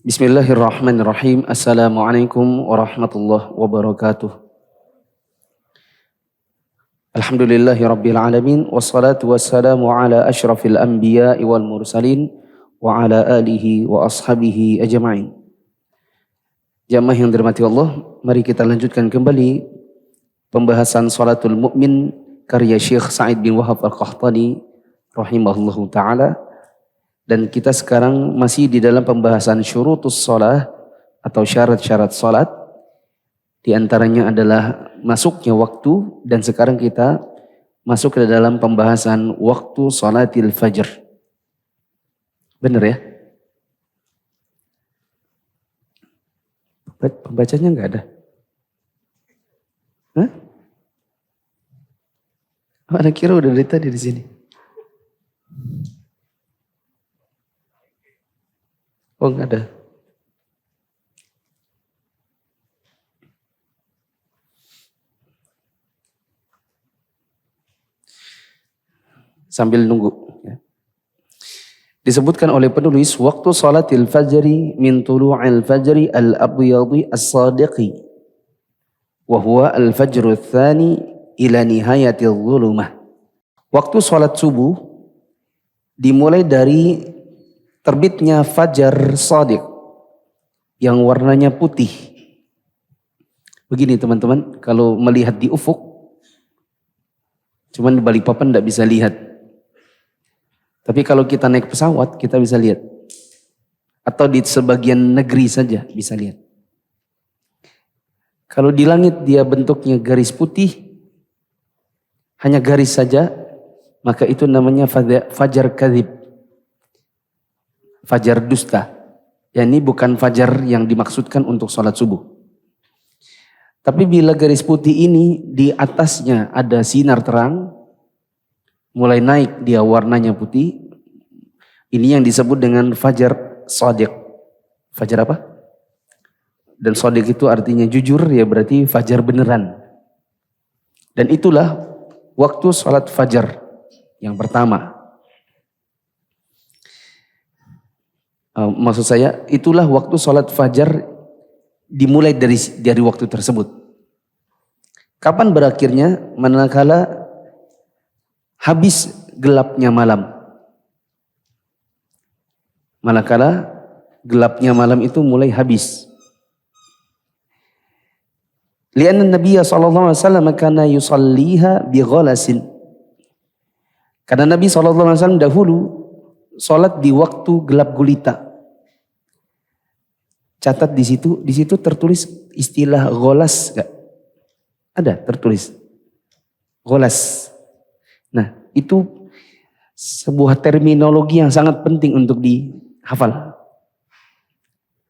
Bismillahirrahmanirrahim. Assalamualaikum warahmatullahi wabarakatuh. Alhamdulillahi rabbil alamin. Wassalatu wassalamu ala ashrafil anbiya'i wal mursalin. Wa ala alihi wa ashabihi ajma'in. Jamaah yang dirahmati Allah, mari kita lanjutkan kembali pembahasan salatul mu'min karya Syekh Sa'id bin Wahab Al-Qahtani rahimahullahu ta'ala. Dan kita sekarang masih di dalam pembahasan syurutus shalah atau syarat-syarat salat. Di antaranya adalah masuknya waktu, dan sekarang kita masuk ke dalam pembahasan waktu salatil fajr. Benar ya? Pembacanya enggak ada? Hah? Anak kira udah dari tadi di sini. Oh enggak ada. Sambil nunggu. Ya. Disebutkan oleh penulis, waktu salatil fajri min tulu'il fajri al-abyadi as-sadiqi. Wahuwa al-fajru tsani ila nihayatil zulumah. Waktu salat subuh dimulai dari terbitnya fajar shadiq yang warnanya putih. Begini teman-teman, kalau melihat di ufuk, cuman di Balikpapan tidak bisa lihat. Tapi kalau kita naik pesawat, kita bisa lihat. Atau di sebagian negeri saja bisa lihat. Kalau di langit dia bentuknya garis putih, hanya garis saja, maka itu namanya fajar kadhib. Fajar dusta. Ya, ini bukan fajar yang dimaksudkan untuk sholat subuh. Tapi bila garis putih ini di atasnya ada sinar terang, mulai naik dia warnanya putih, ini yang disebut dengan fajar shadiq. Fajar apa? Dan shadiq itu artinya jujur, ya berarti fajar beneran. Dan itulah waktu sholat fajar yang pertama. Maksud saya, itulah waktu sholat fajar dimulai dari waktu tersebut. Kapan berakhirnya? Manakala habis gelapnya malam. Manakala gelapnya malam itu mulai habis. Lianna Nabiya sallallahu alaihi wasallam kana yusalliha bi ghalasin. Karena Nabi sallallahu alaihi wasallam dahulu sholat di waktu gelap gulita. Catat di situ tertulis istilah gholas enggak? Ada tertulis. Gholas. Nah, itu sebuah terminologi yang sangat penting untuk dihafal.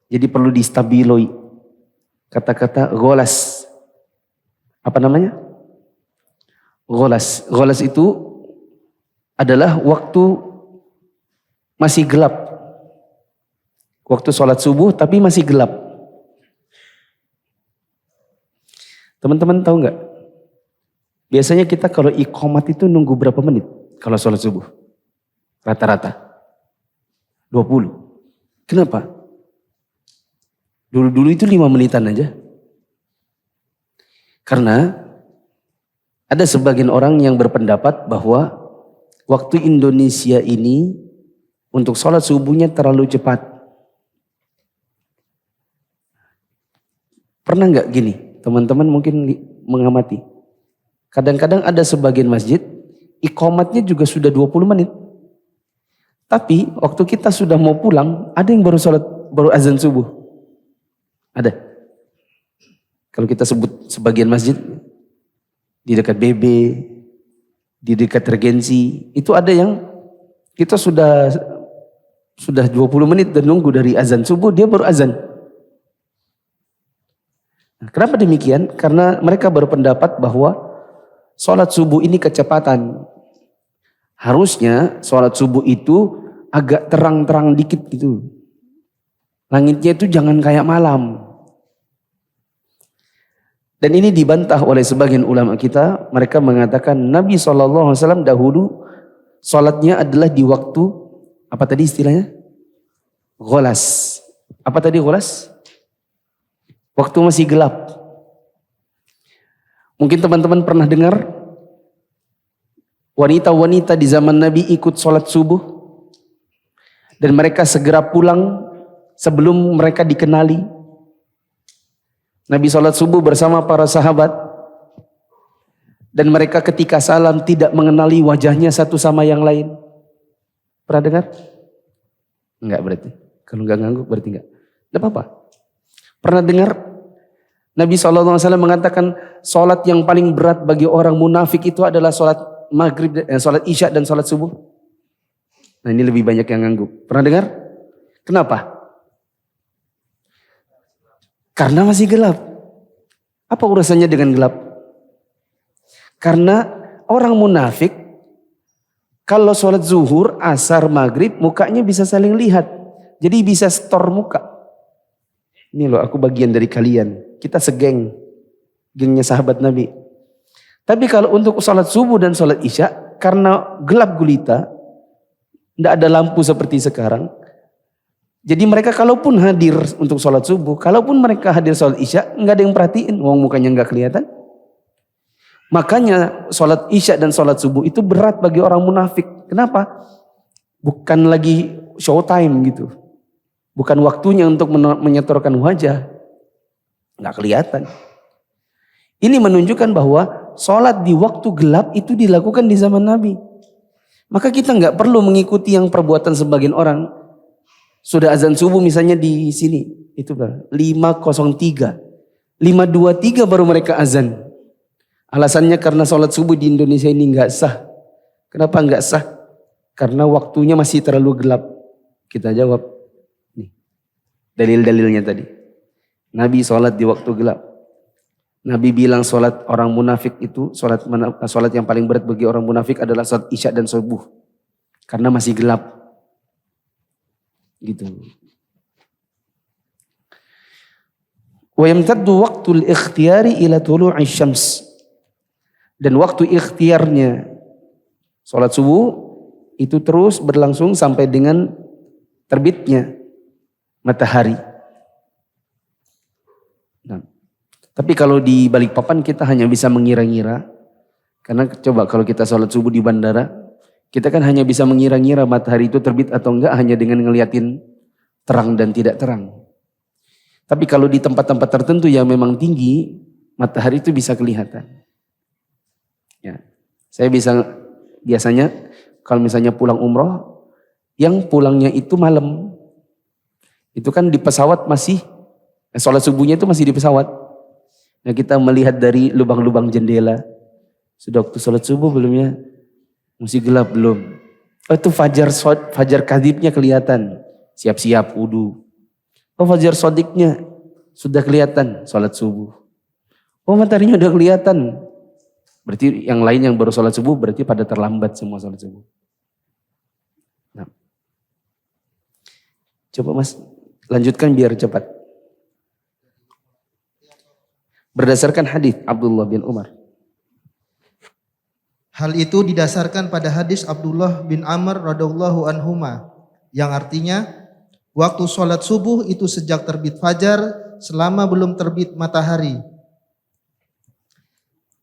Jadi perlu distabiloi. Kata-kata gholas. Apa namanya? Gholas. Gholas itu adalah waktu masih gelap. Waktu sholat subuh tapi masih gelap. Teman-teman tahu nggak? Biasanya kita kalau iqamat itu nunggu berapa menit kalau sholat subuh? Rata-rata 20. Kenapa? Dulu itu 5 menitan aja. Karena ada sebagian orang yang berpendapat bahwa waktu Indonesia ini untuk sholat subuhnya terlalu cepat. Pernah nggak gini? Teman-teman mungkin mengamati. Kadang-kadang ada sebagian masjid, iqamatnya juga sudah 20 menit. Tapi waktu kita sudah mau pulang, ada yang baru azan subuh. Ada. Kalau kita sebut sebagian masjid, di dekat BB, di dekat Regensi, itu ada yang kita sudah 20 menit dan nunggu dari azan subuh, dia baru azan. Kenapa demikian? Karena mereka berpendapat bahwa sholat subuh ini kecepatan. Harusnya sholat subuh itu agak terang-terang dikit gitu. Langitnya itu jangan kayak malam. Dan ini dibantah oleh sebagian ulama kita. Mereka mengatakan Nabi SAW dahulu sholatnya adalah di waktu, apa tadi istilahnya? Gholas. Apa tadi Ghulas? Waktu masih gelap. Mungkin teman-teman pernah dengar wanita-wanita di zaman Nabi ikut sholat subuh dan mereka segera pulang sebelum mereka dikenali. Nabi sholat subuh bersama para sahabat dan mereka ketika salam tidak mengenali wajahnya satu sama yang lain. Pernah dengar? Enggak berarti. Kalau enggak ngangguk berarti enggak. Enggak apa-apa. Pernah dengar Nabi SAW mengatakan sholat yang paling berat bagi orang munafik itu adalah sholat maghrib, sholat isya dan sholat subuh. Nah ini lebih banyak yang ngangguk. Pernah dengar? Kenapa? Karena masih gelap. Apa urusannya dengan gelap? Karena orang munafik kalau sholat zuhur, asar, maghrib mukanya bisa saling lihat. Jadi bisa store muka. Ini loh aku bagian dari kalian. Kita segeng. Gengnya sahabat Nabi. Tapi kalau untuk sholat subuh dan sholat isya, karena gelap gulita, tidak ada lampu seperti sekarang. Jadi mereka kalaupun hadir untuk sholat subuh, kalaupun mereka hadir sholat isya, nggak ada yang perhatiin, wong mukanya nggak kelihatan. Makanya sholat isya dan sholat subuh itu berat bagi orang munafik. Kenapa? Bukan lagi showtime gitu. Bukan waktunya untuk menyetorkan wajah. Nggak kelihatan. Ini menunjukkan bahwa sholat di waktu gelap itu dilakukan di zaman Nabi. Maka kita nggak perlu mengikuti yang perbuatan sebagian orang. Sudah azan subuh misalnya di sini. Itu 5:03. 5:23 baru mereka azan. Alasannya karena sholat subuh di Indonesia ini nggak sah. Kenapa nggak sah? Karena waktunya masih terlalu gelap. Kita jawab. Nih, dalil-dalilnya tadi. Nabi sholat di waktu gelap. Nabi bilang sholat orang munafik itu, sholat yang paling berat bagi orang munafik adalah sholat isya dan subuh. Karena masih gelap. Gitu. Wa yamtaddu waqtul ikhtiyari ila tulu'i syams. Dan waktu ikhtiarnya sholat subuh itu terus berlangsung sampai dengan terbitnya matahari. Nah, tapi kalau di Balikpapan kita hanya bisa mengira-ngira. Karena coba kalau kita sholat subuh di bandara, kita kan hanya bisa mengira-ngira matahari itu terbit atau enggak hanya dengan ngeliatin terang dan tidak terang. Tapi kalau di tempat-tempat tertentu yang memang tinggi, matahari itu bisa kelihatan. Ya, saya biasanya kalau misalnya pulang umroh, yang pulangnya itu malam, itu kan di pesawat masih, sholat subuhnya itu masih di pesawat. Nah kita melihat dari lubang-lubang jendela, sudah waktu sholat subuh belum ya? Masih gelap belum? Oh itu fajar kadibnya kelihatan, siap-siap wudu. Oh fajar sodiknya sudah kelihatan, sholat subuh. Oh mataharinya udah kelihatan. Berarti yang lain yang baru sholat subuh berarti pada terlambat semua sholat subuh. Nah. Coba mas, lanjutkan biar cepat. Berdasarkan hadis Abdullah bin Umar. Hal itu didasarkan pada hadis Abdullah bin Amr radhiyallahu anhuma yang artinya waktu sholat subuh itu sejak terbit fajar selama belum terbit matahari.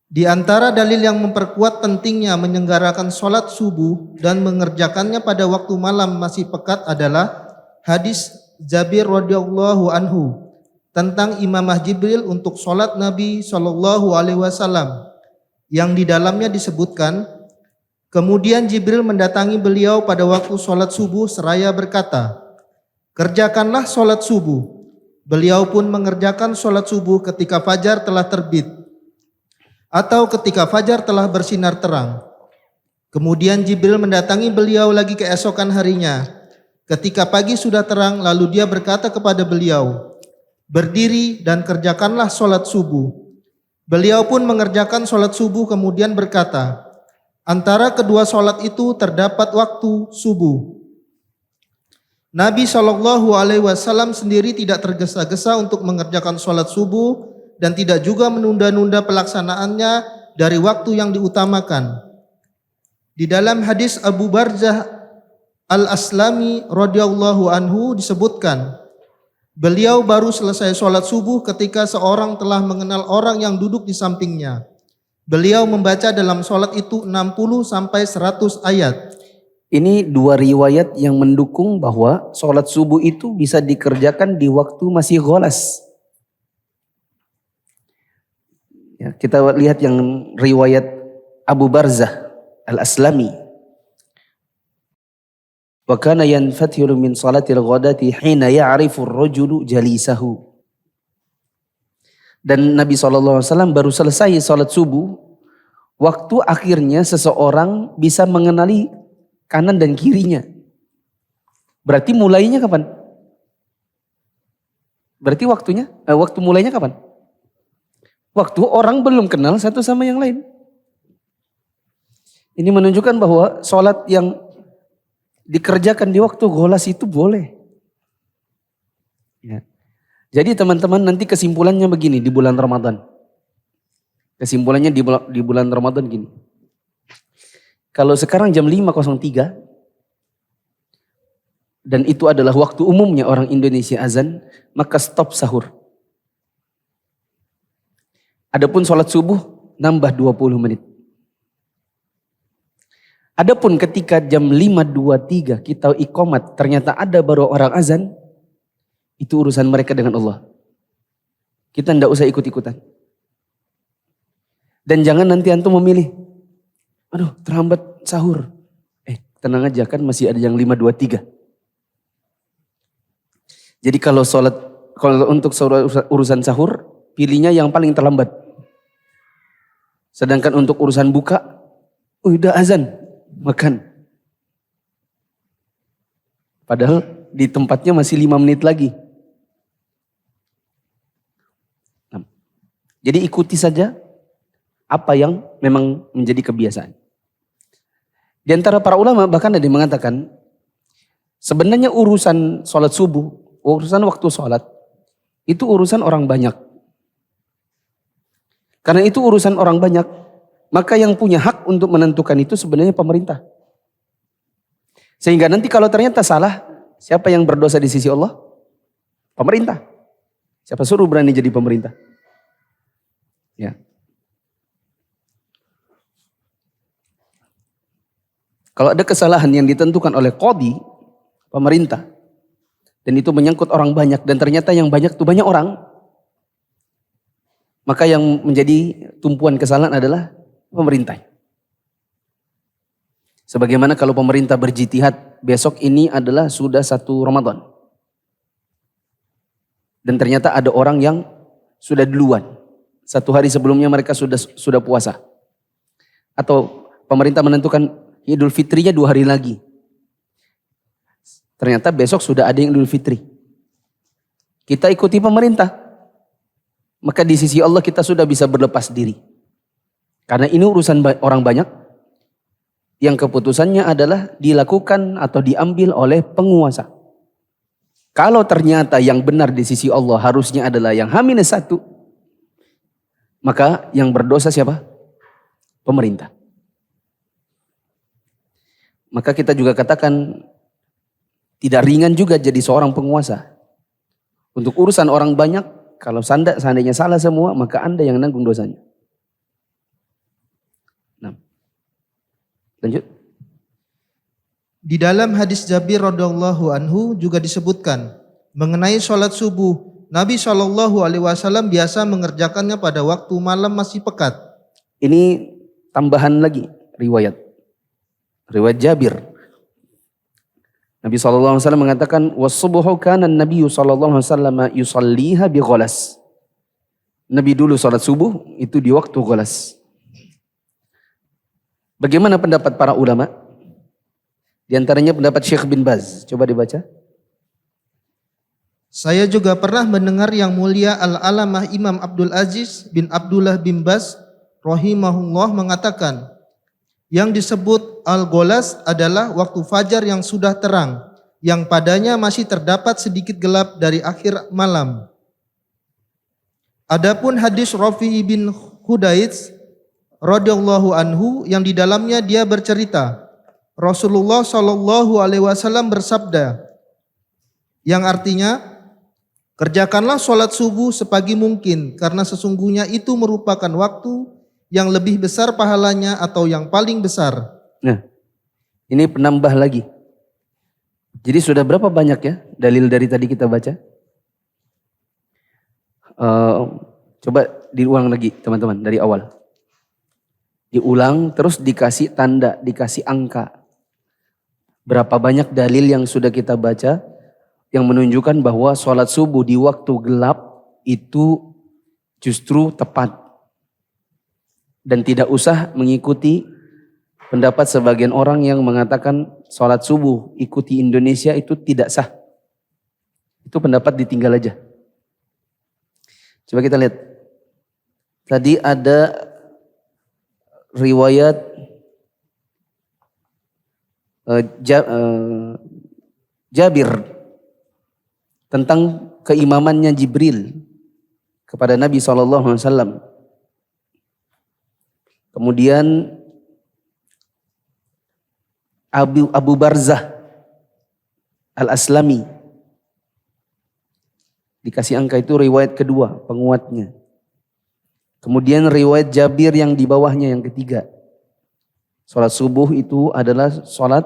Di antara dalil yang memperkuat pentingnya menyelenggarakan sholat subuh dan mengerjakannya pada waktu malam masih pekat adalah hadis Jabir radhiyallahu anhu tentang imamah Jibril untuk sholat Nabi SAW yang di dalamnya disebutkan, kemudian Jibril mendatangi beliau pada waktu sholat subuh seraya berkata, kerjakanlah sholat subuh. Beliau pun mengerjakan sholat subuh ketika fajar telah terbit atau ketika fajar telah bersinar terang. Kemudian Jibril mendatangi beliau lagi keesokan harinya. Ketika pagi sudah terang, lalu dia berkata kepada beliau, berdiri dan kerjakanlah sholat subuh. Beliau pun mengerjakan sholat subuh kemudian berkata, antara kedua sholat itu terdapat waktu subuh. Nabi SAW sendiri tidak tergesa-gesa untuk mengerjakan sholat subuh dan tidak juga menunda-nunda pelaksanaannya dari waktu yang diutamakan. Di dalam hadis Abu Barzah Al-Aslami radhiyallahu anhu disebutkan, Beliau baru selesai sholat subuh ketika seorang telah mengenal orang yang duduk di sampingnya. Beliau membaca dalam sholat itu 60 sampai 100 ayat. Ini dua riwayat yang mendukung bahwa sholat subuh itu bisa dikerjakan di waktu masih gholas. Ya, kita lihat yang riwayat Abu Barzah Al-Aslami. Wa kana yanfathiru min salatil ghadati hina ya'rifu ar-rajulu jalisahu. Dan Nabi SAW baru selesai salat subuh, waktu akhirnya seseorang bisa mengenali kanan dan kirinya. Berarti mulainya kapan? Berarti waktu mulainya kapan? Waktu orang belum kenal satu sama yang lain. Ini menunjukkan bahwa salat yang dikerjakan di waktu gholas itu boleh. Ya. Jadi teman-teman nanti kesimpulannya begini di bulan Ramadan. Kesimpulannya di bulan Ramadan gini. Kalau sekarang jam 5.03 dan itu adalah waktu umumnya orang Indonesia azan, maka stop sahur. Adapun sholat subuh nambah 20 menit. Adapun ketika jam 5.23 kita iqamat, ternyata ada baru orang azan, itu urusan mereka dengan Allah. Kita tidak usah ikut-ikutan. Dan jangan nanti antum memilih, aduh terhambat sahur. Tenang aja kan masih ada yang 5.23. Jadi kalau untuk urusan sahur, pilihnya yang paling terlambat. Sedangkan untuk urusan buka, udah azan. Makan. Padahal di tempatnya masih 5 menit lagi. Nah, jadi ikuti saja apa yang memang menjadi kebiasaan. Di antara para ulama bahkan ada yang mengatakan, sebenarnya urusan sholat subuh, urusan waktu sholat, itu urusan orang banyak. Karena itu urusan orang banyak, maka yang punya hak untuk menentukan itu sebenarnya pemerintah. Sehingga nanti kalau ternyata salah, siapa yang berdosa di sisi Allah? Pemerintah. Siapa suruh berani jadi pemerintah? Ya. Kalau ada kesalahan yang ditentukan oleh qadhi, pemerintah, dan itu menyangkut orang banyak, dan ternyata yang banyak itu banyak orang, maka yang menjadi tumpuan kesalahan adalah pemerintah. Sebagaimana kalau pemerintah berjitihad, besok ini adalah sudah 1 Ramadan. Dan ternyata ada orang yang sudah duluan. 1 hari sebelumnya mereka sudah puasa. Atau pemerintah menentukan Idul Fitrinya 2 hari lagi. Ternyata besok sudah ada yang Idul Fitri. Kita ikuti pemerintah. Maka di sisi Allah kita sudah bisa berlepas diri. Karena ini urusan orang banyak yang keputusannya adalah dilakukan atau diambil oleh penguasa. Kalau ternyata yang benar di sisi Allah harusnya adalah yang H-1, maka yang berdosa siapa? Pemerintah. Maka kita juga katakan tidak ringan juga jadi seorang penguasa. Untuk urusan orang banyak, kalau seandainya salah semua, maka Anda yang nanggung dosanya. Lanjut. Di dalam hadis Jabir radhiyallahu anhu juga disebutkan mengenai sholat subuh, Nabi SAW biasa mengerjakannya pada waktu malam masih pekat. Ini tambahan lagi riwayat Jabir. Nabi SAW mengatakan, was-subuhu kana an-nabiy sallallahu alaihi wasallam yusalliha bi ghalas. Nabi dulu salat subuh itu di waktu ghalas. Bagaimana pendapat para ulama? Di antaranya pendapat Syekh bin Baz. Coba dibaca. Saya juga pernah mendengar yang mulia Al-Alamah Imam Abdul Aziz bin Abdullah bin Baz rahimahullah mengatakan, yang disebut Al-Gholas adalah waktu fajar yang sudah terang, yang padanya masih terdapat sedikit gelap dari akhir malam. Adapun hadis Rafi' bin Hudaits radhiyallahu anhu yang di dalamnya dia bercerita Rasulullah Shallallahu alaihi wasallam bersabda, yang artinya Kerjakanlah sholat subuh sepagi mungkin, karena sesungguhnya itu merupakan waktu yang lebih besar pahalanya atau yang paling besar. Nah, ini penambah lagi. Jadi sudah berapa banyak ya dalil dari tadi kita baca? Coba diulang lagi teman-teman dari awal. Diulang terus dikasih tanda, dikasih angka. Berapa banyak dalil yang sudah kita baca yang menunjukkan bahwa sholat subuh di waktu gelap itu justru tepat. Dan tidak usah mengikuti pendapat sebagian orang yang mengatakan sholat subuh ikuti Indonesia itu tidak sah. Itu pendapat ditinggal aja. Coba kita lihat. Tadi ada riwayat Jabir tentang keimamannya Jibril kepada Nabi SAW. Kemudian Abu Barzah Al-Aslami dikasih angka, itu riwayat kedua penguatnya. Kemudian riwayat Jabir yang di bawahnya yang ketiga. Sholat subuh itu adalah sholat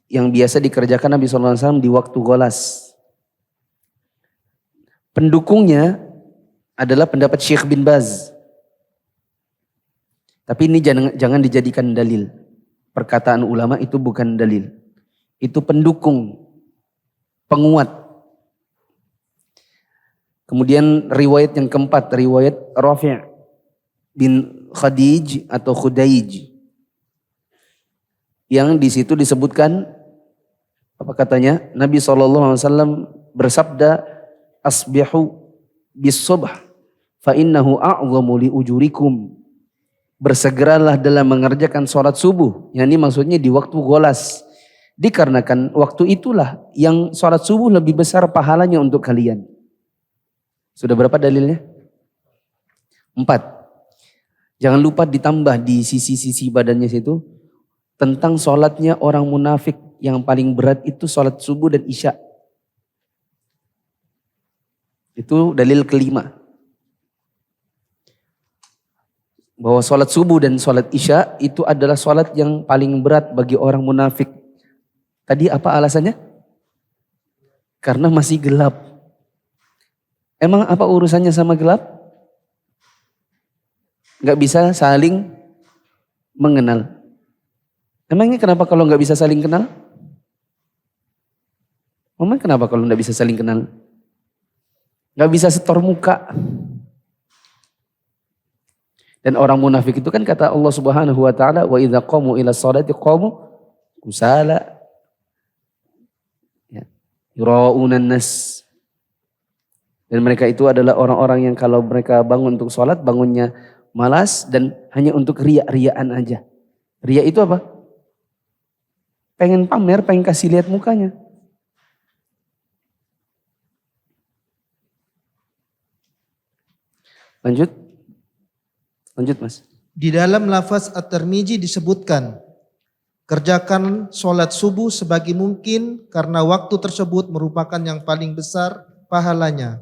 yang biasa dikerjakan Nabi SAW di waktu golas. Pendukungnya adalah pendapat Syekh bin Baz. Tapi ini jangan dijadikan dalil. Perkataan ulama itu bukan dalil. Itu pendukung, penguat. Kemudian riwayat yang keempat, riwayat Rafi' bin Khadij atau Khudaij. Yang di situ disebutkan, apa katanya? Nabi SAW bersabda, asbihu bis subh fa innahu a'zamu li ujurikum. Bersegeralah dalam mengerjakan sholat subuh. Yang ini maksudnya di waktu golas. Dikarenakan waktu itulah yang sholat subuh lebih besar pahalanya untuk kalian. Sudah berapa dalilnya? 4. Jangan lupa ditambah di sisi-sisi badannya situ. Tentang sholatnya orang munafik. Yang paling berat itu sholat subuh dan isya. Itu dalil kelima. Bahwa sholat subuh dan sholat isya itu adalah sholat yang paling berat bagi orang munafik. Tadi apa alasannya? Karena masih gelap. Emang apa urusannya sama gelap? Gak bisa saling mengenal. Emangnya kenapa kalau gak bisa saling kenal? Emang kenapa kalau gak bisa saling kenal? Gak bisa setor muka. Dan orang munafik itu kan kata Allah Subhanahu wa taala, wa idza qamu ila sholati qamu kusala. Ya. Yuraunan nas. Dan mereka itu adalah orang-orang yang kalau mereka bangun untuk sholat, bangunnya malas dan hanya untuk riak-riaan aja. Riak itu apa? Pengen pamer, pengen kasih lihat mukanya. Lanjut. Lanjut Mas. Di dalam lafaz At-Tirmizi disebutkan, kerjakan sholat subuh sebagi mungkin karena waktu tersebut merupakan yang paling besar pahalanya.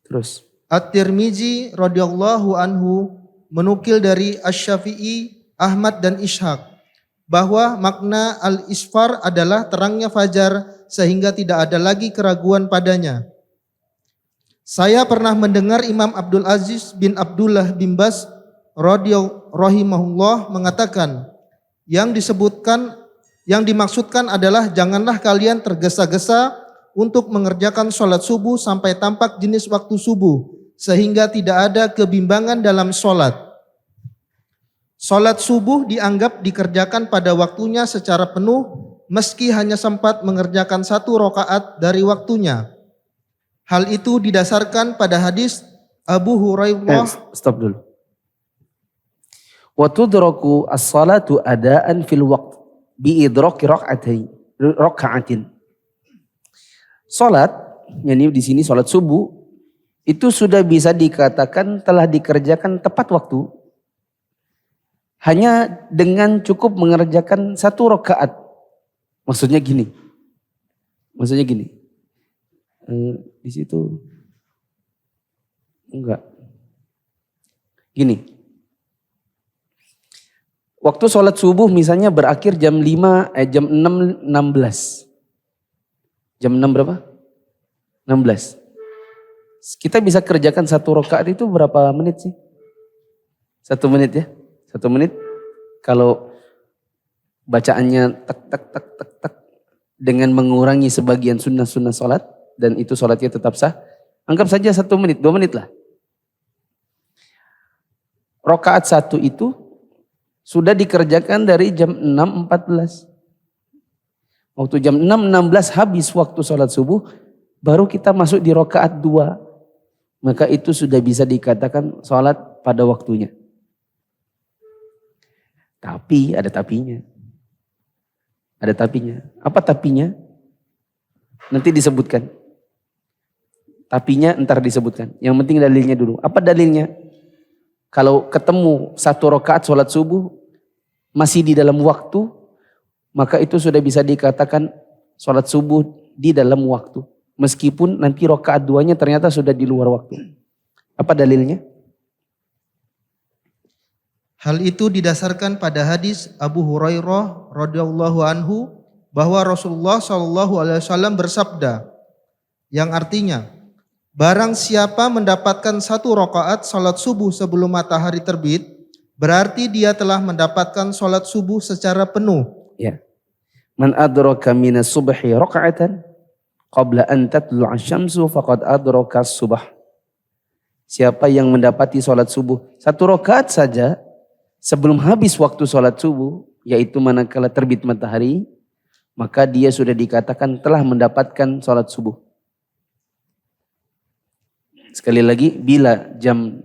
Terus. At-Tirmizi radhiyallahu anhu menukil dari Asy-Syafi'i, Ahmad dan Ishaq bahwa makna al-isfar adalah terangnya fajar sehingga tidak ada lagi keraguan padanya. Saya pernah mendengar Imam Abdul Aziz bin Abdullah bin Baz rahimahullah mengatakan, yang dimaksudkan adalah janganlah kalian tergesa-gesa untuk mengerjakan sholat subuh sampai tampak jenis waktu subuh, sehingga tidak ada kebimbangan dalam sholat. Sholat subuh dianggap dikerjakan pada waktunya secara penuh, meski hanya sempat mengerjakan 1 rakaat dari waktunya. Hal itu didasarkan pada hadis Abu Hurairah. Stop dulu. Wa tudraku as-salatu adaan fil waqt bi idraki raka'atin. Salat, yakni di sini salat subuh itu sudah bisa dikatakan telah dikerjakan tepat waktu. Hanya dengan cukup mengerjakan 1 rakaat. Maksudnya gini. Maksudnya gini, di situ enggak. Gini, waktu sholat subuh misalnya berakhir jam 6.16. Jam 6 berapa? 16. Kita bisa kerjakan 1 rakaat itu berapa menit sih? 1 menit ya? 1 menit. Kalau bacaannya tak tak tak tak tak dengan mengurangi sebagian sunnah-sunnah sholat dan itu sholatnya tetap sah, anggap saja 1 menit, 2 menit lah. Rakaat 1 itu sudah dikerjakan dari jam 6.14. Waktu jam 6.16 habis waktu sholat subuh, baru kita masuk di rakaat 2. Maka itu sudah bisa dikatakan sholat pada waktunya. Tapi ada tapinya. Ada tapinya. Apa tapinya? Nanti disebutkan. Tapinya ntar disebutkan. Yang penting dalilnya dulu. Apa dalilnya? Kalau ketemu 1 rakaat sholat subuh masih di dalam waktu, maka itu sudah bisa dikatakan sholat subuh di dalam waktu. Meskipun nanti rakaat 2-nya ternyata sudah di luar waktu. Apa dalilnya? Hal itu didasarkan pada hadis Abu Hurairah radhiyallahu anhu bahwa Rasulullah shallallahu alaihi wasallam bersabda yang artinya, barang siapa mendapatkan 1 rakaat salat subuh sebelum matahari terbit, berarti dia telah mendapatkan salat subuh secara penuh. Ya. Man adraka minas subhi raka'atan qabla an tatlu'a syamsu faqad adraka subh. Siapa yang mendapati salat subuh 1 rakaat saja sebelum habis waktu salat subuh, yaitu manakala terbit matahari, maka dia sudah dikatakan telah mendapatkan salat subuh. Sekali lagi, bila jam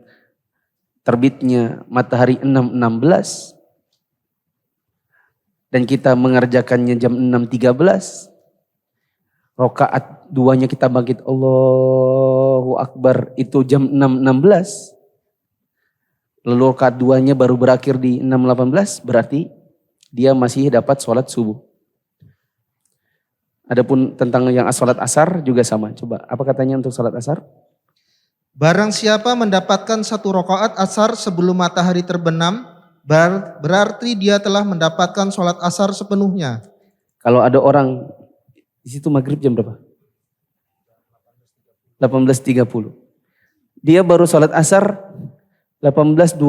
terbitnya matahari 6.16 dan kita mengerjakannya jam 6.13, rakaat 2-nya kita bangkit Allahu Akbar itu jam 6.16, lalu rakaat 2-nya baru berakhir di 6.18, berarti dia masih dapat sholat subuh. Adapun tentang yang sholat asar juga sama. Coba apa katanya untuk sholat asar? Barang siapa mendapatkan 1 rakaat asar sebelum matahari terbenam, berarti dia telah mendapatkan sholat asar sepenuhnya. Kalau ada orang di situ maghrib jam berapa? 18.30. Dia baru sholat asar 18.28.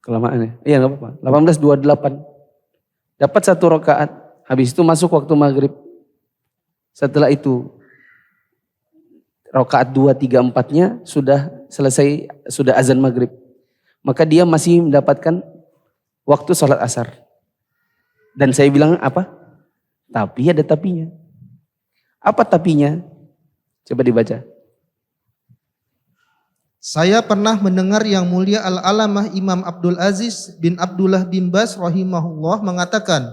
Kelamaan ya? Iya gak apa-apa. 18.28. Dapat 1 rakaat. Habis itu masuk waktu maghrib. Setelah itu rakaat 2, 3, 4-nya sudah selesai, sudah azan maghrib. Maka dia masih mendapatkan waktu sholat asar. Dan saya bilang apa? Tapi ada tapinya. Apa tapinya? Coba dibaca. Saya pernah mendengar yang mulia Al-Alamah Imam Abdul Aziz bin Abdullah bin Bas rahimahullah mengatakan,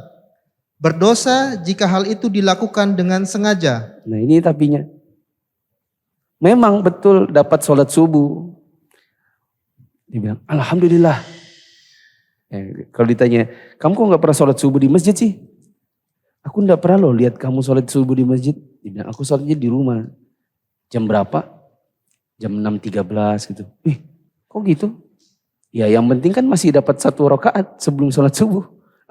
berdosa jika hal itu dilakukan dengan sengaja. Nah ini tapinya. Memang betul dapat sholat subuh. Dia bilang, alhamdulillah. Kalau ditanya, kamu kok gak pernah sholat subuh di masjid sih? Aku gak pernah loh lihat kamu sholat subuh di masjid. Dia bilang, aku sholatnya di rumah. Jam berapa? Jam 6.13 gitu. Kok gitu? Ya yang penting kan masih dapat 1 rakaat sebelum sholat subuh.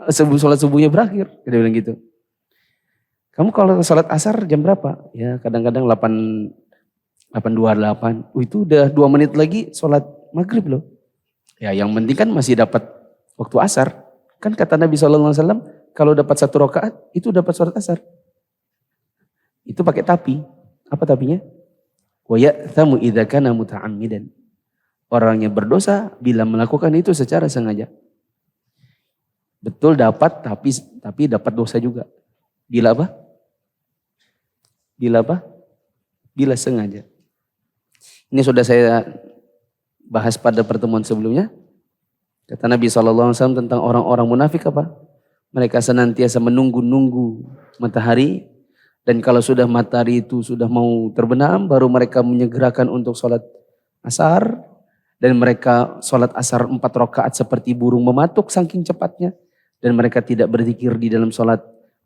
Sebelum sholat subuhnya berakhir. Dia bilang gitu. Kamu kalau sholat asar jam berapa? Ya kadang-kadang 8.28. Itu udah 2 menit lagi sholat maghrib loh. Ya yang penting kan masih dapat waktu asar. Kan kata Nabi SAW, kalau dapat 1 rakaat itu dapat sholat asar. Itu pakai tapi. Apa tapinya? Wa ya'thamu idza kana muta'ammidan. Orang yang berdosa bila melakukan itu secara sengaja. Betul dapat tapi dapat dosa juga. Bila apa? Bila sengaja. Ini sudah saya bahas pada pertemuan sebelumnya. Kata Nabi SAW tentang orang-orang munafik apa? Mereka senantiasa menunggu-nunggu matahari. Dan kalau sudah matahari itu sudah mau terbenam, baru mereka menyegerakan untuk sholat asar. Dan mereka sholat asar 4 rakaat seperti burung mematuk saking cepatnya. Dan mereka tidak berzikir di dalam sholat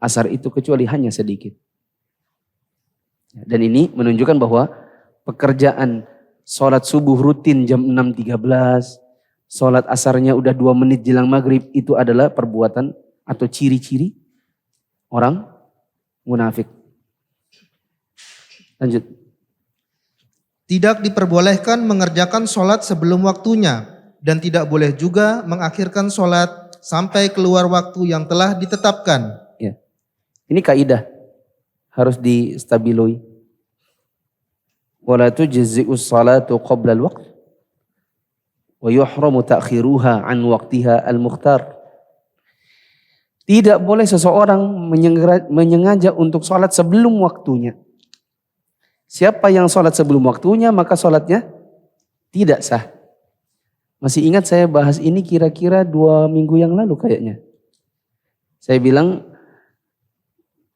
asar itu kecuali hanya sedikit. Dan ini menunjukkan bahwa pekerjaan sholat subuh rutin jam 6.13, sholat asarnya udah 2 menit jelang maghrib, itu adalah perbuatan atau ciri-ciri orang munafik. Lanjut. Tidak diperbolehkan mengerjakan sholat sebelum waktunya dan tidak boleh juga mengakhirkan sholat sampai keluar waktu yang telah ditetapkan. Ya. Ini kaidah harus distabiloi. Wala tujzi'us salatu qabla al-waqt wa yuhramu ta'khiruha an waqtiha al-mukhtar. Tidak boleh seseorang menyengaja untuk sholat sebelum waktunya. Siapa yang sholat sebelum waktunya maka sholatnya tidak sah. Masih ingat saya bahas ini kira-kira 2 minggu yang lalu kayaknya. Saya bilang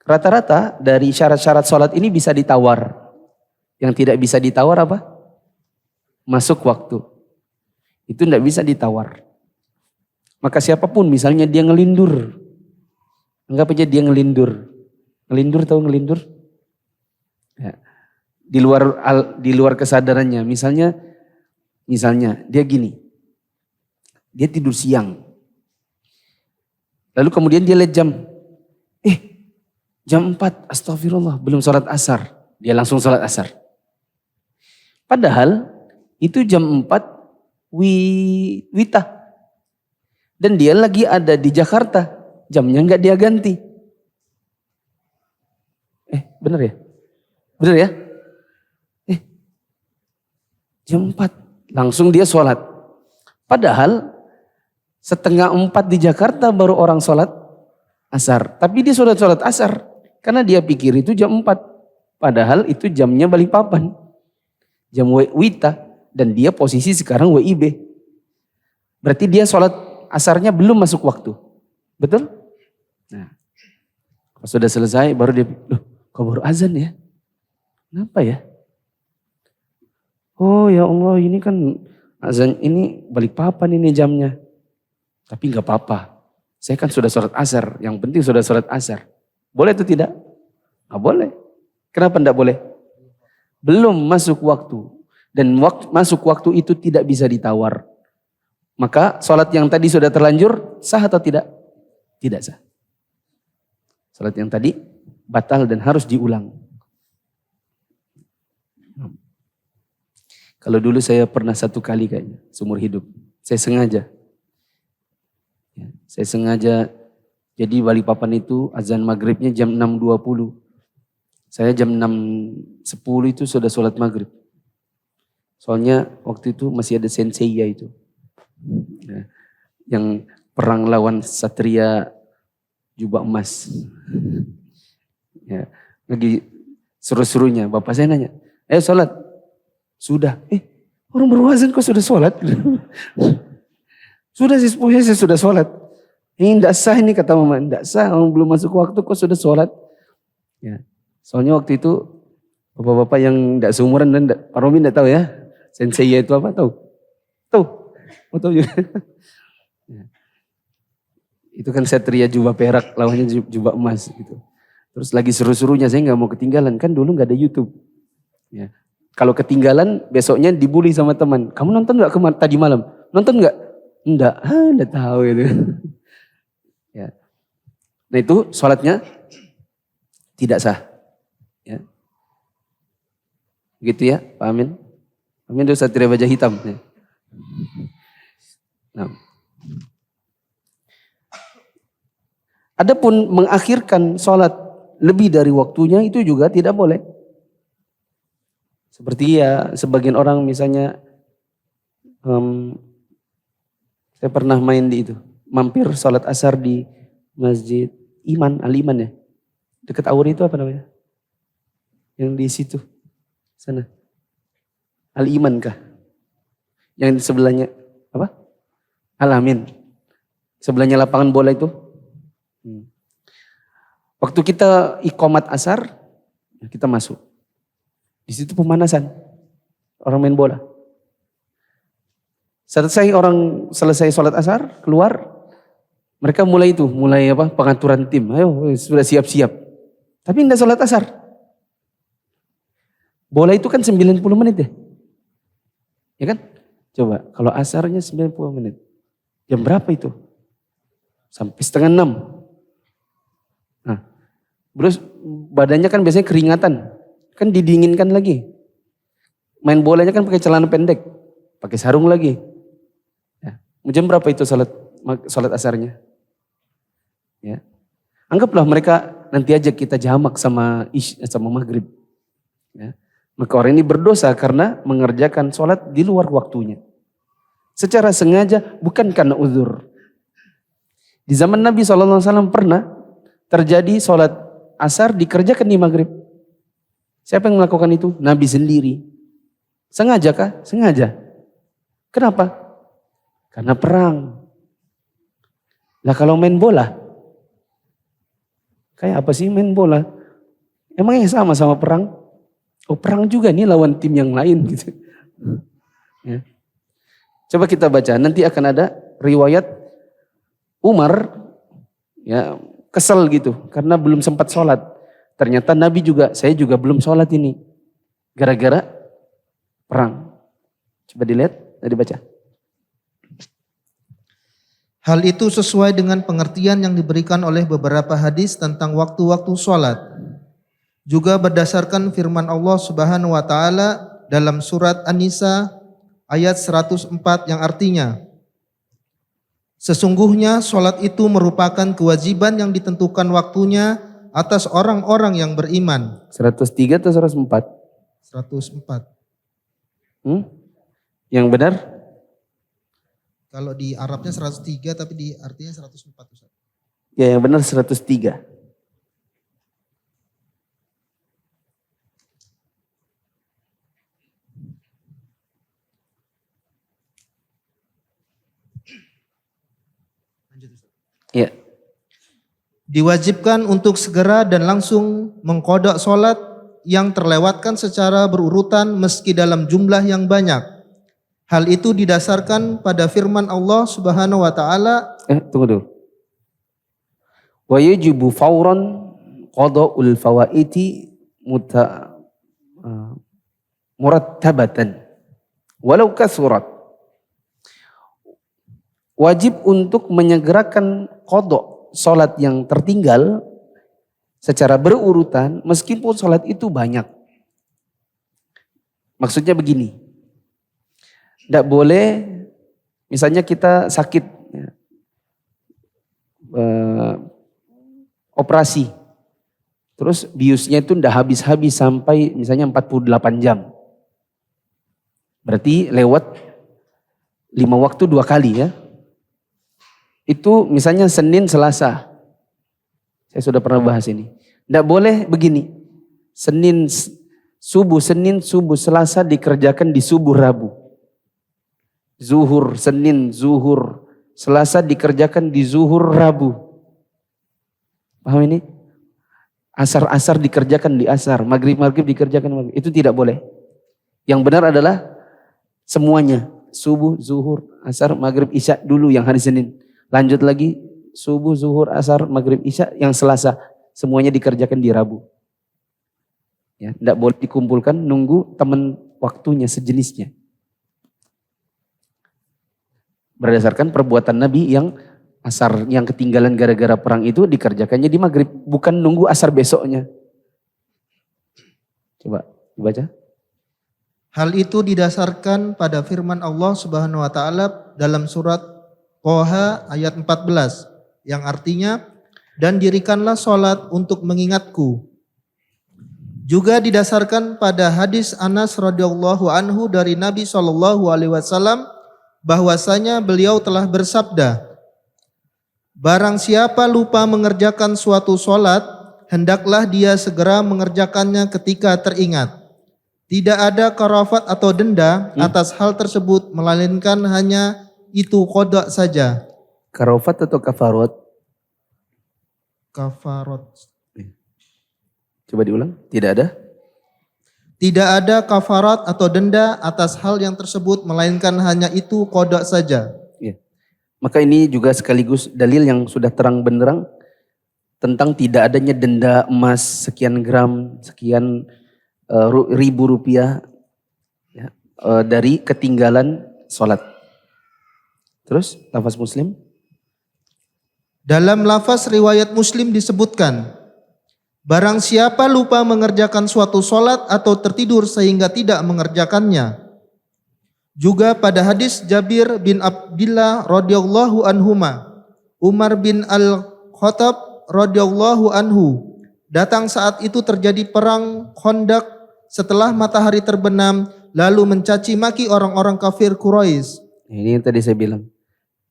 rata-rata dari syarat-syarat sholat ini bisa ditawar. Yang tidak bisa ditawar apa? Masuk waktu. Itu tidak bisa ditawar. Maka siapapun misalnya dia ngelindur. Anggap aja dia ngelindur. Ngelindur tahu ngelindur? Ya. Di luar kesadarannya. Misalnya dia gini. Dia tidur siang. Lalu kemudian dia lihat jam. Jam 4, astagfirullah, belum sholat asar. Dia langsung sholat asar. Padahal itu jam 4 wita. Dan dia lagi ada di Jakarta. Jamnya enggak dia ganti. Bener ya? Bener ya? Jam 4. Langsung dia sholat. Padahal setengah 4 di Jakarta baru orang sholat asar. Tapi dia sholat asar. Karena dia pikir itu jam 4. Padahal itu jamnya Balikpapan. Jam wita. Dan dia posisi sekarang WIB. Berarti dia sholat asarnya belum masuk waktu. Betul? Nah, kalau sudah selesai baru dia, loh kok baru azan ya? Kenapa ya? Oh ya Allah ini kan azan ini Balikpapan ini jamnya. Tapi gak apa-apa. Saya kan sudah sholat asar. Yang penting sudah sholat asar. Boleh atau tidak? Gak boleh. Kenapa tidak boleh? Belum masuk waktu. Dan masuk waktu itu tidak bisa ditawar. Maka sholat yang tadi sudah terlanjur sah atau tidak? Tidak sah. Sholat yang tadi batal dan harus diulang. Kalau dulu saya pernah 1 kali kayaknya seumur hidup. Saya sengaja. Jadi Balikpapan itu azan maghribnya jam 6.20. Saya jam 6.10 itu sudah sholat maghrib. Soalnya waktu itu masih ada Senseiya itu. Yang perang lawan Satria jubah emas. Ya, lagi seru-serunya. Bapak saya nanya, ayo sholat. Sudah. Orang baru azan kok sudah sholat? Sudah sih, saya sudah sholat. Ini tidak sah ini kata mama, tidak sah, orang belum masuk waktu kok sudah sholat. Ya. Soalnya waktu itu bapak-bapak yang tidak seumuran dan Pak Romi tidak tahu ya. Sensei itu apa tahu? Tahu? Mau tahu juga? Ya. Itu kan Satria jubah perak, lawannya jubah emas gitu. Terus lagi seru-serunya saya nggak mau ketinggalan, kan dulu nggak ada YouTube. Ya. Kalau ketinggalan besoknya dibully sama teman. Kamu nonton nggak tadi malam? Nonton nggak? Enggak, enggak tahu itu. Ya. Nah itu sholatnya tidak sah. Ya. Gitu ya Pak Amin. Amin itu Satria Baja Hitam. Ya. Nah. Adapun mengakhirkan sholat lebih dari waktunya itu juga tidak boleh. Seperti ya sebagian orang misalnya saya pernah main di itu, mampir sholat asar di Masjid Al-Iman ya. Dekat Auri itu apa namanya? Yang di situ, sana. Al-Iman kah? Yang di sebelahnya, apa? Al-Amin. Sebelahnya lapangan bola itu. Waktu kita iqamat asar, kita masuk. Di situ pemanasan, orang main bola. Selesai sholat asar, keluar, Mereka mulai pengaturan tim. Ayo sudah siap-siap. Tapi tidak sholat asar. Bola itu kan 90 menit ya. Ya kan? Coba kalau asarnya 90 menit. Jam berapa itu? Sampai setengah 6. Nah, terus badannya kan biasanya keringatan. Kan didinginkan lagi. Main bolanya kan pakai celana pendek. Pakai sarung lagi. Ya. Jam berapa itu salat asarnya? Ya. Anggaplah mereka nanti aja kita jamak sama maghrib. Ya. Maka orang ini berdosa karena mengerjakan sholat di luar waktunya. Secara sengaja bukan karena uzur. Di zaman Nabi SAW pernah terjadi sholat asar dikerjakan di maghrib. Siapa yang melakukan itu? Nabi sendiri. Sengaja kah? Sengaja. Kenapa? Karena perang. Nah kalau main bola, kayak apa sih main bola? Emangnya sama perang? Oh perang juga nih lawan tim yang lain gitu. Ya. Coba kita baca, nanti akan ada riwayat Umar ya kesel gitu karena belum sempat sholat. Ternyata Nabi juga, saya juga belum sholat ini. Gara-gara perang. Coba dilihat, dibaca. Hal itu sesuai dengan pengertian yang diberikan oleh beberapa hadis tentang waktu-waktu sholat. Juga berdasarkan firman Allah Subhanahu wa taala dalam surat An-Nisa ayat 104 yang artinya, sesungguhnya sholat itu merupakan kewajiban yang ditentukan waktunya atas orang-orang yang beriman. 103 atau 104? 104. Yang benar? Kalau di Arabnya 103 tapi di artinya 104. Ustaz. Ya yang benar 103. Ya. Diwajibkan untuk segera dan langsung mengqadha sholat yang terlewatkan secara berurutan meski dalam jumlah yang banyak. Hal itu didasarkan pada firman Allah Subhanahu wa taala, Tunggu dulu. Wa yajibu fawran qada'ul fawaiti murattabatan walau kasurat. Wajib untuk menyegerakan qada' salat yang tertinggal secara berurutan meskipun salat itu banyak. Maksudnya begini. Tidak boleh misalnya kita sakit ya, operasi. Terus biusnya itu tidak habis-habis sampai misalnya 48 jam. Berarti lewat 5 waktu 2 kali ya. Itu misalnya Senin, Selasa. Saya sudah pernah bahas ini. Tidak boleh begini. Senin, subuh, Selasa dikerjakan di subuh, Rabu. Zuhur, Senin, zuhur. Selasa dikerjakan di zuhur, Rabu. Paham ini? Asar dikerjakan di asar. Maghrib dikerjakan maghrib. Itu tidak boleh. Yang benar adalah semuanya. Subuh, zuhur, asar, maghrib, isya dulu yang hari Senin. Lanjut lagi subuh, zuhur, asar, maghrib, isya yang Selasa. Semuanya dikerjakan di Rabu. Ya, tidak boleh dikumpulkan nunggu teman waktunya sejenisnya. Berdasarkan perbuatan Nabi yang asar yang ketinggalan gara-gara perang itu dikerjakannya di maghrib. Bukan nunggu asar besoknya. Coba dibaca. hal itu didasarkan pada firman Allah Subhanahu wa taala dalam surat Toha ayat 14 yang artinya, dan dirikanlah sholat untuk mengingatku. Juga didasarkan pada hadis Anas radhiyallahu anhu dari Nabi SAW bahwasanya beliau telah bersabda, barang siapa lupa mengerjakan suatu sholat, hendaklah dia segera mengerjakannya ketika teringat. Tidak ada karafat atau denda atas hal tersebut, melainkan hanya itu qada saja. Karafat atau kafarot? Kafarot. Coba diulang. Tidak ada? Tidak ada kafarat atau denda atas hal yang tersebut, melainkan hanya itu qada saja. Ya. Maka ini juga sekaligus dalil yang sudah terang benderang tentang tidak adanya denda emas sekian gram, sekian ribu rupiah ya, dari ketinggalan sholat. Terus lafaz Muslim. Dalam lafaz riwayat Muslim disebutkan, barang siapa lupa mengerjakan suatu sholat atau tertidur sehingga tidak mengerjakannya. Juga pada hadis Jabir bin Abdillah radhiyallahu anhuma, Umar bin Al-Khattab radhiyallahu anhu datang saat itu terjadi perang Khandaq setelah matahari terbenam, lalu mencaci maki orang-orang kafir Quraisy. Ini yang tadi saya bilang.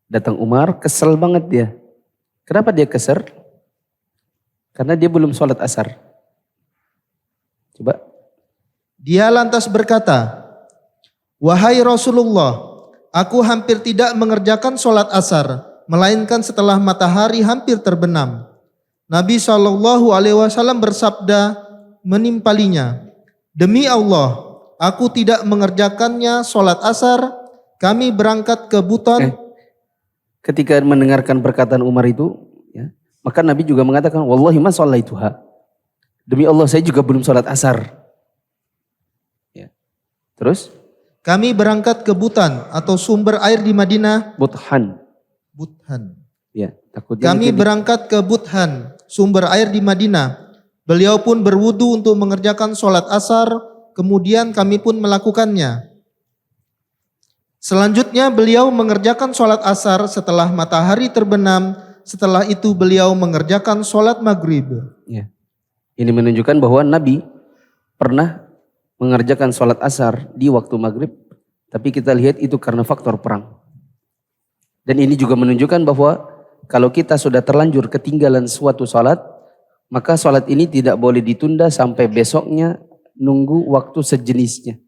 Datang Umar, kesel banget dia. Kenapa dia kesel? Karena dia belum sholat asar. Coba. Dia lantas berkata, wahai Rasulullah, aku hampir tidak mengerjakan sholat asar, melainkan setelah matahari hampir terbenam. Nabi SAW bersabda menimpalinya, demi Allah, aku tidak mengerjakannya sholat asar, kami berangkat ke Buton. Ketika mendengarkan perkataan Umar itu, ya, maka Nabi juga mengatakan, wallahi ma shallaituha. Demi Allah, saya juga belum sholat asar. Ya. Terus? Kami berangkat ke Butan atau sumber air di Madinah. Buthan. Ya, takutnya kami berangkat ke Buthan, sumber air di Madinah. Beliau pun berwudu untuk mengerjakan sholat asar, kemudian kami pun melakukannya. Selanjutnya beliau mengerjakan sholat asar setelah matahari terbenam, setelah itu beliau mengerjakan sholat maghrib. Ya. Ini menunjukkan bahwa Nabi pernah mengerjakan sholat asar di waktu maghrib, tapi kita lihat itu karena faktor perang. Dan ini juga menunjukkan bahwa kalau kita sudah terlanjur ketinggalan suatu sholat, maka sholat ini tidak boleh ditunda sampai besoknya nunggu waktu sejenisnya.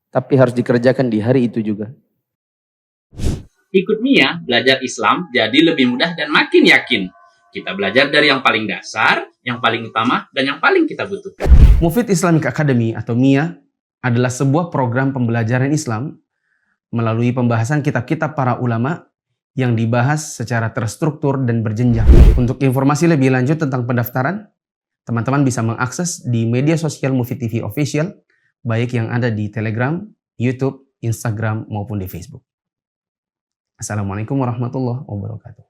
Tapi harus dikerjakan di hari itu juga. Ikut Mia belajar Islam jadi lebih mudah dan makin yakin. Kita belajar dari yang paling dasar, yang paling utama, dan yang paling kita butuhkan. Mufid Islamic Academy atau MIA adalah sebuah program pembelajaran Islam melalui pembahasan kitab-kitab para ulama yang dibahas secara terstruktur dan berjenjang. Untuk informasi lebih lanjut tentang pendaftaran, teman-teman bisa mengakses di media sosial Mufid TV Official, baik yang ada di Telegram, YouTube, Instagram, maupun di Facebook. Assalamualaikum warahmatullahi wabarakatuh.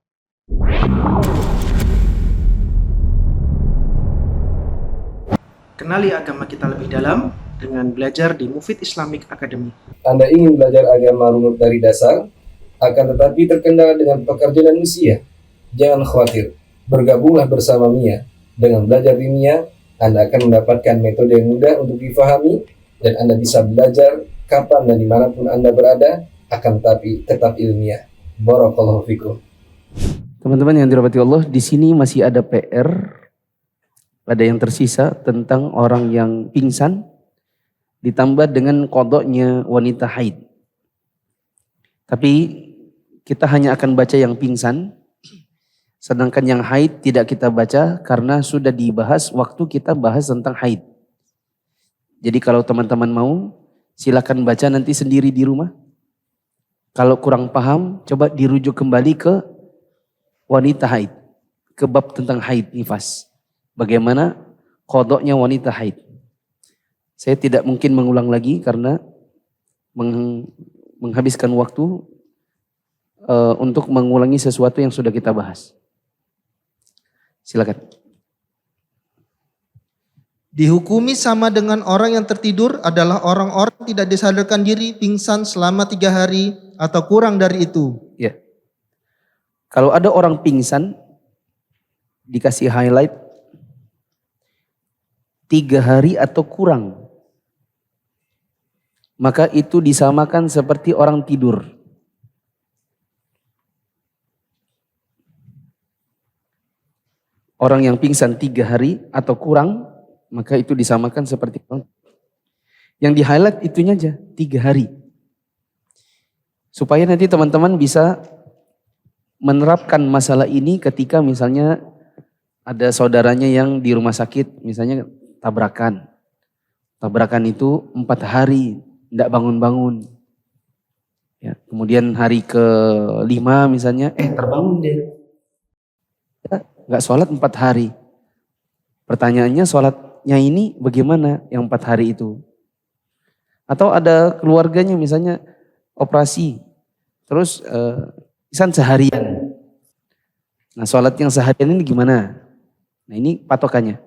Kenali agama kita lebih dalam dengan belajar di Mufid Islamic Academy. Anda ingin belajar agama runut dari dasar, akan tetapi terkendala dengan pekerjaan usia? Jangan khawatir, bergabunglah bersama Mia. Dengan belajar di Mia, Anda akan mendapatkan metode yang mudah untuk difahami, dan Anda bisa belajar kapan dan dimanapun Anda berada, akan tetapi tetap ilmiah. Barakallahu fikum. Teman-teman yang dirahmati Allah, di sini masih ada PR, ada yang tersisa tentang orang yang pingsan, ditambah dengan qadanya wanita haid. Tapi kita hanya akan baca yang pingsan, sedangkan yang haid tidak kita baca karena sudah dibahas waktu kita bahas tentang haid. Jadi kalau teman-teman mau, silakan baca nanti sendiri di rumah. Kalau kurang paham, coba dirujuk kembali ke wanita haid, ke bab tentang haid nifas. Bagaimana qadanya wanita haid. Saya tidak mungkin mengulang lagi karena menghabiskan waktu untuk mengulangi sesuatu yang sudah kita bahas. Silakan. Dihukumi sama dengan orang yang tertidur adalah orang-orang tidak disadarkan diri pingsan selama 3 hari atau kurang dari itu. Ya. Kalau ada orang pingsan, dikasih highlight 3 hari atau kurang, maka itu disamakan seperti orang tidur. Orang yang pingsan 3 hari atau kurang, maka itu disamakan seperti orang. Yang di highlight itunya aja 3 hari. Supaya nanti teman-teman bisa menerapkan masalah ini ketika misalnya ada saudaranya yang di rumah sakit, misalnya tabrakan. Tabrakan itu 4 hari, tidak bangun-bangun. Ya, kemudian hari ke-5 misalnya, terbangun dia. Ya, nggak sholat 4 hari. Pertanyaannya sholatnya ini bagaimana yang 4 hari itu? Atau ada keluarganya misalnya operasi, terus misal seharian. Nah sholat yang seharian ini gimana? Nah ini patokannya.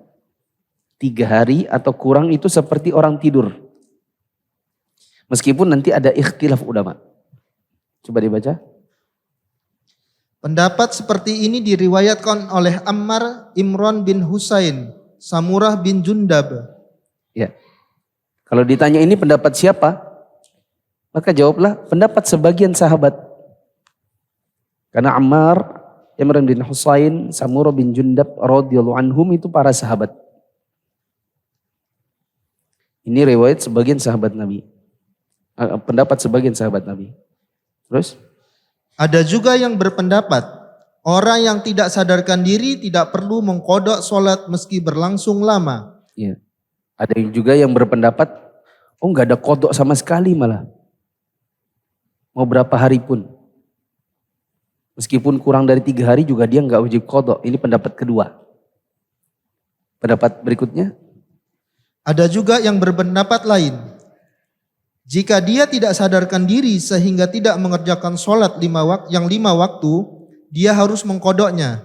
3 hari atau kurang itu seperti orang tidur. Meskipun nanti ada ikhtilaf ulama. Coba dibaca. Pendapat seperti ini diriwayatkan oleh Ammar Imran bin Husain, Samurah bin Jundab. Ya. Kalau ditanya ini pendapat siapa? Maka jawablah pendapat sebagian sahabat. Karena Ammar Imran bin Husain, Samurah bin Jundab radhiyallahu anhum itu para sahabat. Ini riwayat sebagian sahabat Nabi. Pendapat sebagian sahabat Nabi. Terus? Ada juga yang berpendapat, orang yang tidak sadarkan diri tidak perlu mengkodok sholat meski berlangsung lama. Ya. Ada juga yang berpendapat, nggak ada kodok sama sekali malah. Mau berapa hari pun. Meskipun kurang dari 3 hari juga dia nggak wajib kodok. Ini pendapat kedua. Pendapat berikutnya? Ada juga yang berpendapat lain. Jika dia tidak sadarkan diri sehingga tidak mengerjakan sholat 5 waktu, dia harus mengkodoknya.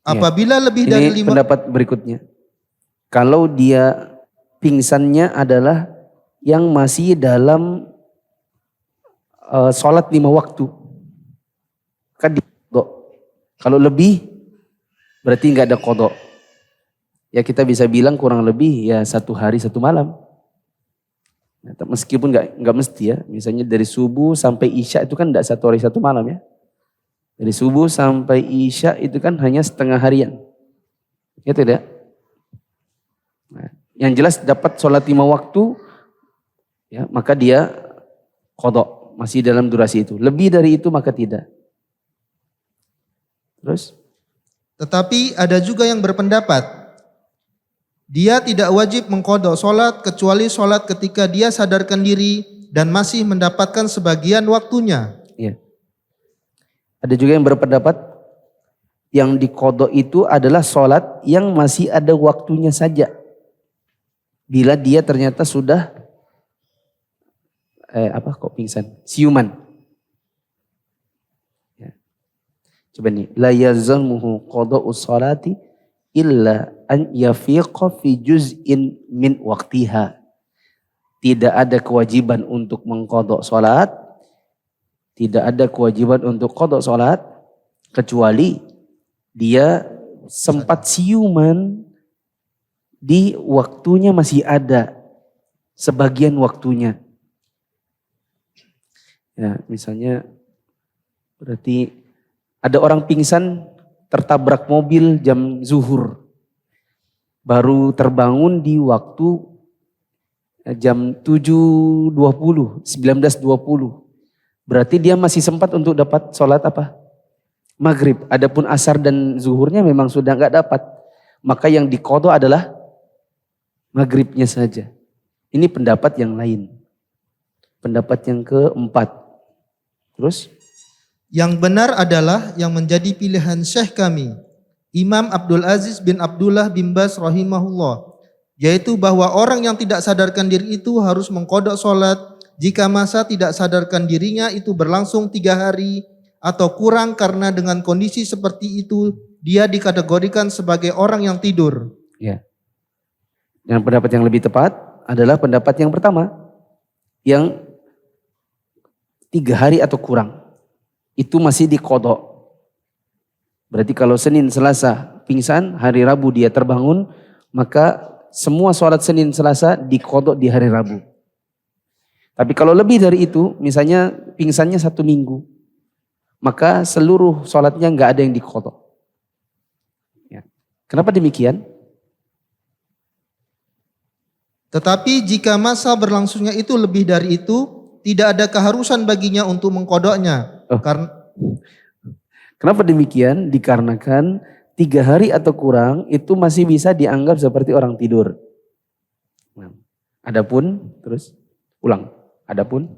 Apabila lebih dari 5 pendapat berikutnya. Kalau dia pingsannya adalah yang masih dalam sholat 5 waktu. Kan di kodok. Kalau lebih berarti nggak ada kodok. Ya kita bisa bilang kurang lebih ya 1 hari 1 malam. Meskipun nggak mesti ya, misalnya dari subuh sampai isya itu kan tidak 1 hari 1 malam ya. Dari subuh sampai isya itu kan hanya setengah harian. Ya tidak? Nah, yang jelas dapat sholat 5 waktu, ya maka dia kodok masih dalam durasi itu. Lebih dari itu maka tidak. Terus? Tetapi ada juga yang berpendapat, dia tidak wajib mengkodok sholat kecuali sholat ketika dia sadarkan diri dan masih mendapatkan sebagian waktunya. Ya. Ada juga yang berpendapat yang dikodok itu adalah sholat yang masih ada waktunya saja. Bila dia ternyata sudah pingsan, siuman. Ya. Coba nih, la yazalmuhu qada'us sholati illa an yafiqa fi juz'in min waqtiha. Tidak ada kewajiban untuk mengqadha salat, tidak ada kewajiban untuk qadha salat kecuali dia sempat siuman di waktunya masih ada sebagian waktunya. Ya, misalnya berarti ada orang pingsan tertabrak mobil jam zuhur. Baru terbangun di waktu jam 19.20. Berarti dia masih sempat untuk dapat sholat apa? Maghrib. Adapun asar dan zuhurnya memang sudah nggak dapat. Maka yang diqadha adalah maghribnya saja. Ini pendapat yang lain. Pendapat yang keempat. Terus? Yang benar adalah yang menjadi pilihan Syekh kami, Imam Abdul Aziz bin Abdullah bin Baz rahimahullah, yaitu bahwa orang yang tidak sadarkan diri itu harus mengkodok sholat jika masa tidak sadarkan dirinya itu berlangsung 3 hari atau kurang, karena dengan kondisi seperti itu dia dikategorikan sebagai orang yang tidur. Ya. Yang pendapat yang lebih tepat adalah pendapat yang pertama, yang 3 hari atau kurang. Itu masih diqadha. Berarti kalau Senin, Selasa pingsan, hari Rabu dia terbangun, maka semua sholat Senin, Selasa diqadha di hari Rabu. Tapi kalau lebih dari itu, misalnya pingsannya 1 minggu, maka seluruh sholatnya nggak ada yang diqadha. Ya. Kenapa demikian? Tetapi jika masa berlangsungnya itu lebih dari itu, tidak ada keharusan baginya untuk mengkodoknya. Kenapa demikian? Dikarenakan 3 hari atau kurang itu masih bisa dianggap seperti orang tidur. Adapun, terus ulang. Adapun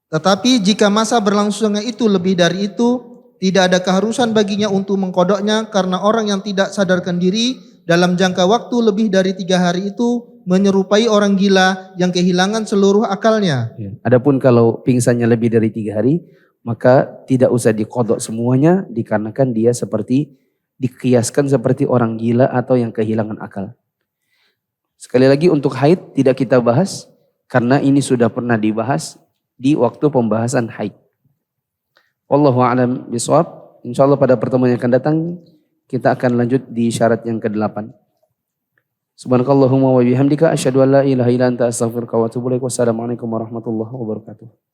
Tetapi jika masa berlangsungnya itu lebih dari itu, tidak ada keharusan baginya untuk mengkodoknya, karena orang yang tidak sadarkan diri dalam jangka waktu lebih dari 3 hari itu menyerupai orang gila yang kehilangan seluruh akalnya. Ya. Adapun kalau pingsannya lebih dari 3 hari, maka tidak usah dikodok semuanya, dikarenakan dia dikiaskan seperti orang gila atau yang kehilangan akal. Sekali lagi untuk haid tidak kita bahas, karena ini sudah pernah dibahas di waktu pembahasan haid. Wallahu a'lam bishawab. Insyaallah pada pertemuan yang akan datang kita akan lanjut di syarat yang ke-8. Subhanakallahumma wa bihamdika asyhadu an la ilaha illa anta astaghfiruka wa atubu ilaik. Wassalamualaikum warahmatullahi wabarakatuh.